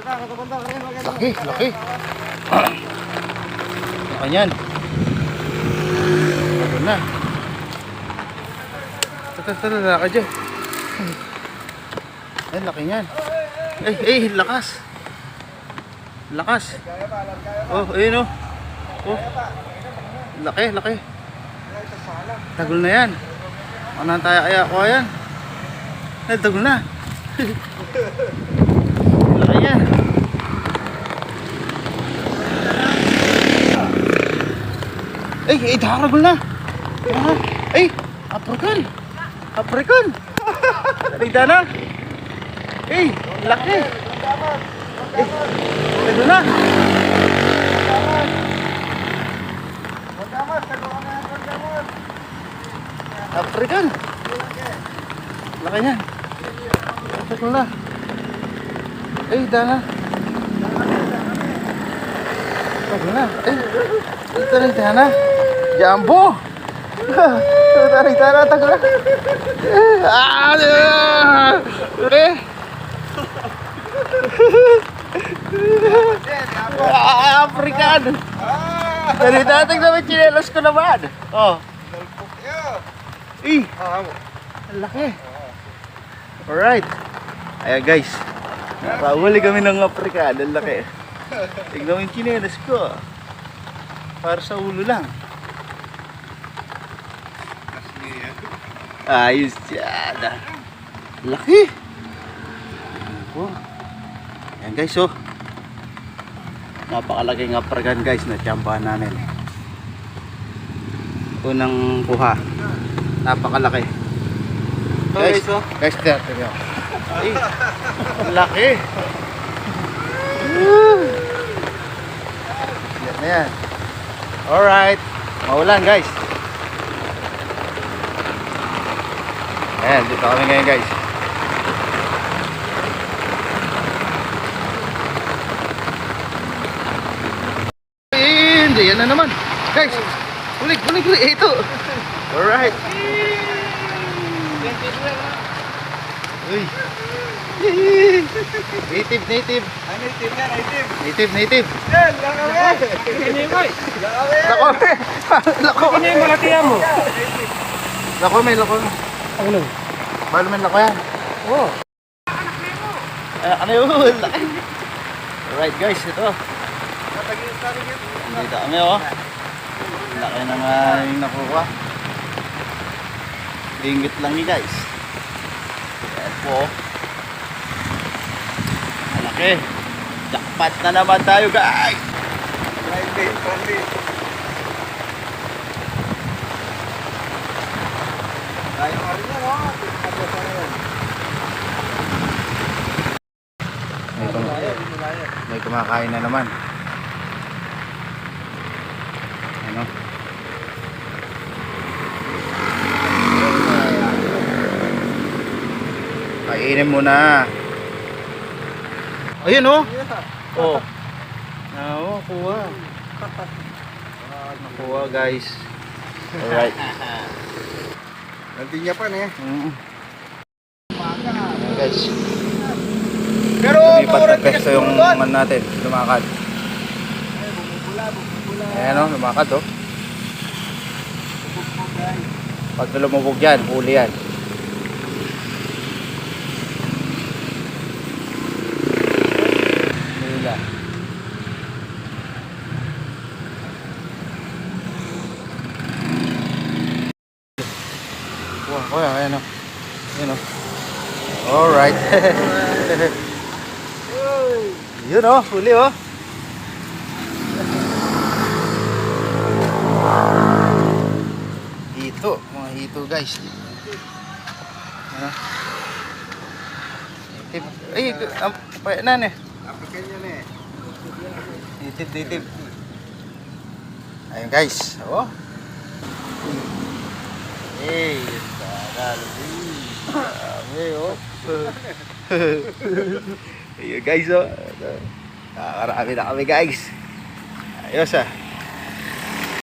Laki, laki. Laki yan. Ito na. Tara, laki dyan. Ay, laki yan. Lakas. Lakas. Oh, ayun oh. Oh. Laki, laki. Tagol na yan. Ano tayo kaya ako yan? Ay, tagol na. Laki yan. Daragol na. African. African. Talita na. Laki. Tagol na. African. Laki yan. Tagol na. Dana. Tagol na. Talita na. Jumbo. Talita na. Tagol na. African. Talita, tignan mo yung chinelos ko naman. Oh. Ang laki. Alright. Ayan guys, nakahuli kami ng African. Ang laki. Tignan mo yung chinelas ko. Para sa ulo lang. Ayos yan. Laki. Ayan guys oh. Napakalaking African guys na tsambahan namin. Unang kuha. Napakalaki. Guys, guys, tignan nyo. Laki. Yan na yan. Alright. Maulan guys. Ayan, dito kami ngayon guys. Yan na naman. Guys, ulit. Ito. Alright. Uy. Native. Native. Yan, lako. Ini malatihan mo. Lako, may lako. Ano? Balo may lako yan. Oh. Ano yun? Alright guys, ito. Dito kami oh. Laki na nga yung nakuha. Dinggit lang ni guys. Ayan po. Malaki. Jackpot na naman tayo guys. May kumakain na naman. Ano? Kainin mo na. Ayun oh. Oh. Nakuha. Nakuha guys. Alright. Nanti niya pa na eh. Guys. Pero Lipat na pesto yung man natin. Lumakad. Ayan o, lumakad o. Pag lumubog yan, huli yan. Hula. Kuya, ayan o. Ayan o. Alright. Yun o, huli o. Hito, mga hito guys. Ano? Ang payanan eh. African yan eh. Native. Ayun guys, oh. Dami oh. Ayun guys oh. Nakakarami na kami guys. Ayos ah.